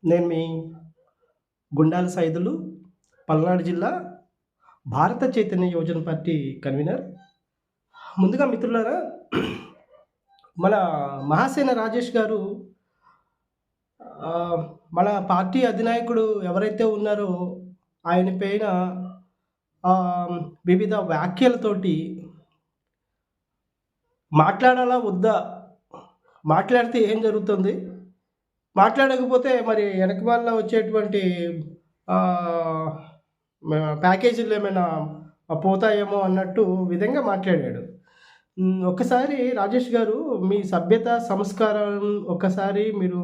నేను మీ గుండాల సైదులు, పల్నాడు జిల్లా భారత చైతన్య యువజన పార్టీ కన్వీనర్. ముందుగా మిత్రులారా, మన మహాసేన రాజేష్ గారు మన పార్టీ అధినాయకుడు ఎవరైతే ఉన్నారో ఆయన పైన వివిధ వ్యాఖ్యలతోటి మాట్లాడాలా వద్దా? మాట్లాడితే ఏం జరుగుతుంది? మాట్లాడకపోతే మరి వెనకమాల వచ్చేటువంటి ప్యాకేజీలు ఏమైనా పోతాయేమో అన్నట్టు విధంగా మాట్లాడాడు. ఒక్కసారి రాజేష్ గారు మీ సభ్యత, సంస్కారం ఒక్కసారి మీరు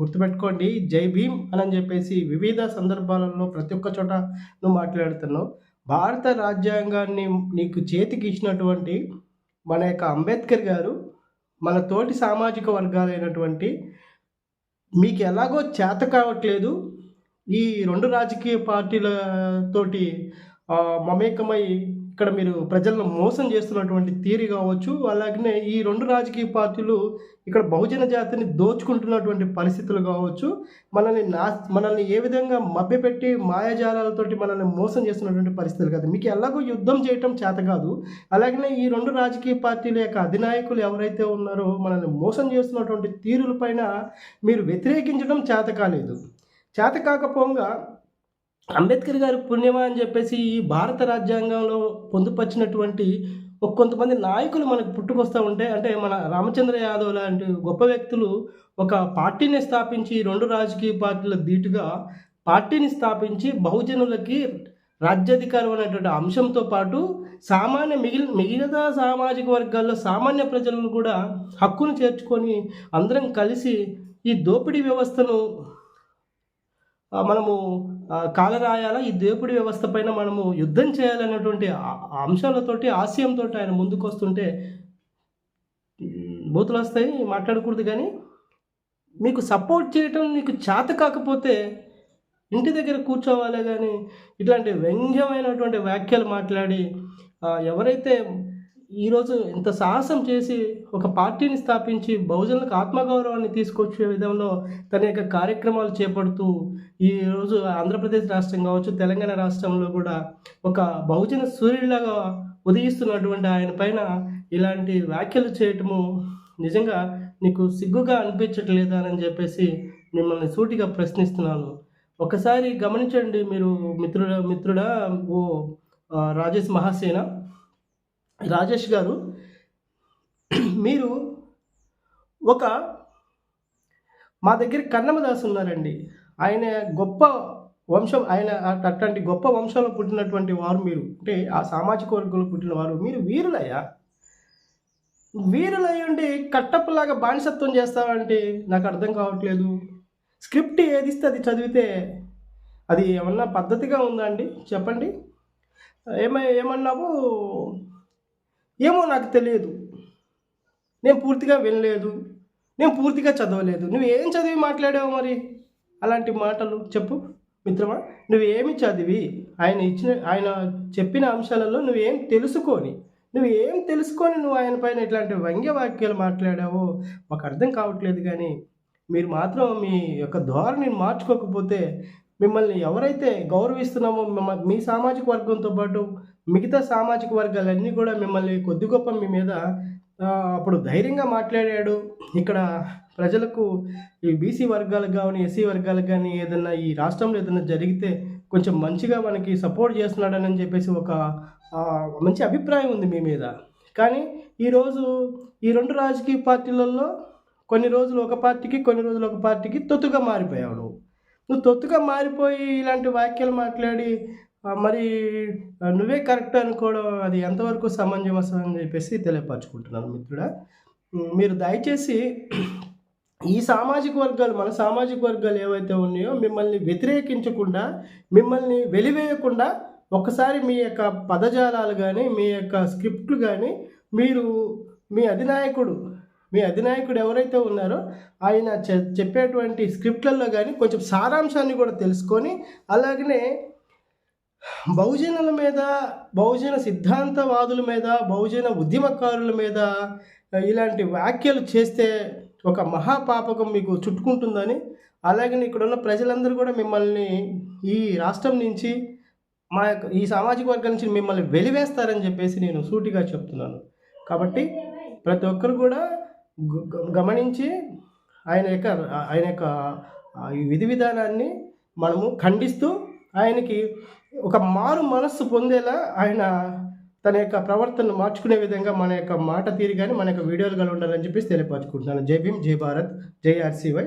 గుర్తుపెట్టుకోండి. జై భీమ్ అని చెప్పేసి వివిధ సందర్భాలలో ప్రతి ఒక్క చోట నువ్వు మాట్లాడుతున్నావు. భారత రాజ్యాంగాన్ని నీకు చేతికి ఇచ్చినటువంటి మన యొక్క అంబేద్కర్ గారు మన తోటి సామాజిక వర్గాలైనటువంటి మీకు ఎలాగో చేత కావట్లేదు ఈ 2 రాజకీయ పార్టీలతోటి మమేకమై ఇక్కడ మీరు ప్రజలను మోసం చేస్తున్నటువంటి తీరు కావచ్చు, అలాగనే ఈ 2 రాజకీయ పార్టీలు ఇక్కడ బహుజన జాతిని దోచుకుంటున్నటువంటి పరిస్థితులు కావచ్చు, మనల్ని ఏ విధంగా మభ్యపెట్టి మాయాజాలాలతోటి మనల్ని మోసం చేస్తున్నటువంటి పరిస్థితులు కాదు. మీకు ఎలాగో యుద్ధం చేయటం చేత కాదు, అలాగనే ఈ 2 రాజకీయ పార్టీల యొక్క అధినాయకులు ఎవరైతే ఉన్నారో మనల్ని మోసం చేస్తున్నటువంటి తీరులపైన మీరు వ్యతిరేకించడం చేత కాలేదు. చేత కాకపోగా అంబేద్కర్ గారి పుణ్యమా అని చెప్పేసి ఈ భారత రాజ్యాంగంలో పొందుపరిచినటువంటి కొంతమంది నాయకులు మనకు పుట్టుకొస్తూ ఉంటే, అంటే మన రామచంద్ర యాదవ్ లాంటి గొప్ప వ్యక్తులు ఒక పార్టీని స్థాపించి 2 రాజకీయ పార్టీల ధీటుగా పార్టీని స్థాపించి బహుజనులకి రాజ్యాధికారం అనేటువంటి అంశంతో పాటు మిగతా సామాజిక వర్గాల్లో సామాన్య ప్రజలను కూడా హక్కును చేర్చుకొని అందరం కలిసి ఈ దోపిడీ వ్యవస్థను మనము కాలరాయాలా, ఈ దోపిడీ వ్యవస్థ పైన మనము యుద్ధం చేయాలనేటువంటి అంశాలతోటి ఆశయంతో ఆయన ముందుకు వస్తుంటే బూతులు వస్తాయి, మాట్లాడకూడదు. కానీ మీకు సపోర్ట్ చేయటం నీకు చేత కాకపోతే ఇంటి దగ్గర కూర్చోవాలే, కానీ ఇట్లాంటి వ్యంగ్యమైనటువంటి వ్యాఖ్యలు మాట్లాడి ఎవరైతే ఈరోజు ఇంత సాహసం చేసి ఒక పార్టీని స్థాపించి బహుజనులకు ఆత్మగౌరవాన్ని తీసుకొచ్చే విధంలో తన యొక్క కార్యక్రమాలు చేపడుతూ ఈరోజు ఆంధ్రప్రదేశ్ రాష్ట్రం కావచ్చు, తెలంగాణ రాష్ట్రంలో కూడా ఒక బహుజన సూర్యుడిలాగా ఉదయిస్తున్నటువంటి ఆయన పైన ఇలాంటి వ్యాఖ్యలు చేయటము నిజంగా నీకు సిగ్గుగా అనిపించట్లేదా అని చెప్పేసి మిమ్మల్ని సూటిగా ప్రశ్నిస్తున్నాను. ఒకసారి గమనించండి మీరు మిత్రుడా ఓ రాజేష్ మహాసేన రాజేష్ గారు, మీరు మా దగ్గర కన్నమదాసు ఉన్నారండి. ఆయన గొప్ప వంశం, ఆయన అట్లాంటి గొప్ప వంశంలో పుట్టినటువంటి వారు మీరు, అంటే ఆ సామాజిక వర్గంలో పుట్టిన వారు మీరు. వీరులయ్యండి కట్టప్పలాగా బానిసత్వం చేస్తావంటే నాకు అర్థం కావట్లేదు. స్క్రిప్ట్ ఏదిస్తే అది చదివితే అది ఏమన్నా పద్ధతిగా ఉందా అండి? చెప్పండి. ఏమన్నావు? ఏమో నాకు తెలియదు, నేను పూర్తిగా వినలేదు, నేను పూర్తిగా చదవలేదు. నువ్వేం చదివి మాట్లాడావు మరి అలాంటి మాటలు? చెప్పు మిత్రమా, నువ్వేమి చదివి ఆయన చెప్పిన అంశాలలో నువ్వేం తెలుసుకొని నువ్వు ఆయన పైన ఇట్లాంటి వ్యంగ్య వాక్యాలు మాట్లాడావో మాకు అర్థం కావట్లేదు. కానీ మీరు మాత్రం మీ యొక్క ధోరణిని మార్చుకోకపోతే మిమ్మల్ని ఎవరైతే గౌరవిస్తున్నామో మీ సామాజిక వర్గంతో పాటు మిగతా సామాజిక వర్గాలన్నీ కూడా మిమ్మల్ని కొద్ది గొప్ప మీ మీద అప్పుడు ధైర్యంగా మాట్లాడాడు. ఇక్కడ ప్రజలకు ఈ బీసీ వర్గాలకు కానీ ఎస్సీ వర్గాలకు కానీ ఏదన్నా ఈ రాష్ట్రంలో ఏదైనా జరిగితే కొంచెం మంచిగా మనకి సపోర్ట్ చేస్తున్నాడని చెప్పేసి ఒక మంచి అభిప్రాయం ఉంది మీ మీద. కానీ ఈరోజు ఈ 2 రాజకీయ పార్టీలలో కొన్ని రోజులు ఒక పార్టీకి, కొన్ని రోజులు ఒక పార్టీకి తొత్తుగా మారిపోయావు. నువ్వు తొత్తుగా మారిపోయి ఇలాంటి వ్యాఖ్యలు మాట్లాడి మరి నువ్వే కరెక్ట్ అనుకోవడం అది ఎంతవరకు సమంజసం అని చెప్పేసి తెలియపరచుకుంటున్నాను మిత్రుడా. మీరు దయచేసి ఈ మన సామాజిక వర్గాలు ఏవైతే ఉన్నాయో మిమ్మల్ని వ్యతిరేకించకుండా, మిమ్మల్ని వెలివేయకుండా ఒకసారి మీ యొక్క పదజాలాలు కానీ మీ యొక్క స్క్రిప్ట్లు కానీ మీరు మీ అధినాయకుడు ఎవరైతే ఉన్నారో ఆయన చెప్పేటువంటి స్క్రిప్ట్లలో కానీ కొంచెం సారాంశాన్ని కూడా తెలుసుకొని, అలాగనే బహుజనుల మీద, బహుజన సిద్ధాంతవాదుల మీద, బహుజన ఉద్యమకారుల మీద ఇలాంటి వ్యాఖ్యలు చేస్తే ఒక మహాపాపకం మీకు చుట్టుకుంటుందని, అలాగని ఇక్కడున్న ప్రజలందరూ కూడా మిమ్మల్ని ఈ రాష్ట్రం నుంచి, మా యొక్క ఈ సామాజిక వర్గం నుంచి మిమ్మల్ని వెలివేస్తారని చెప్పేసి నేను సూటిగా చెప్తున్నాను. కాబట్టి ప్రతి ఒక్కరు కూడా గమనించి ఆయన యొక్క ఈ విధి విధానాన్ని మనము ఖండిస్తూ, ఆయనకి ఒక మారు మనస్సు పొందేలా ఆయన తన యొక్క ప్రవర్తనను మార్చుకునే విధంగా మన యొక్క మాట తీరు గాని, మన యొక్క వీడియోలు గాని ఉండాలని చెప్పేసి తెలియపరచుకుంటున్నాను. జై భీమ్, జై భారత్, జై ఆర్‌సీవై.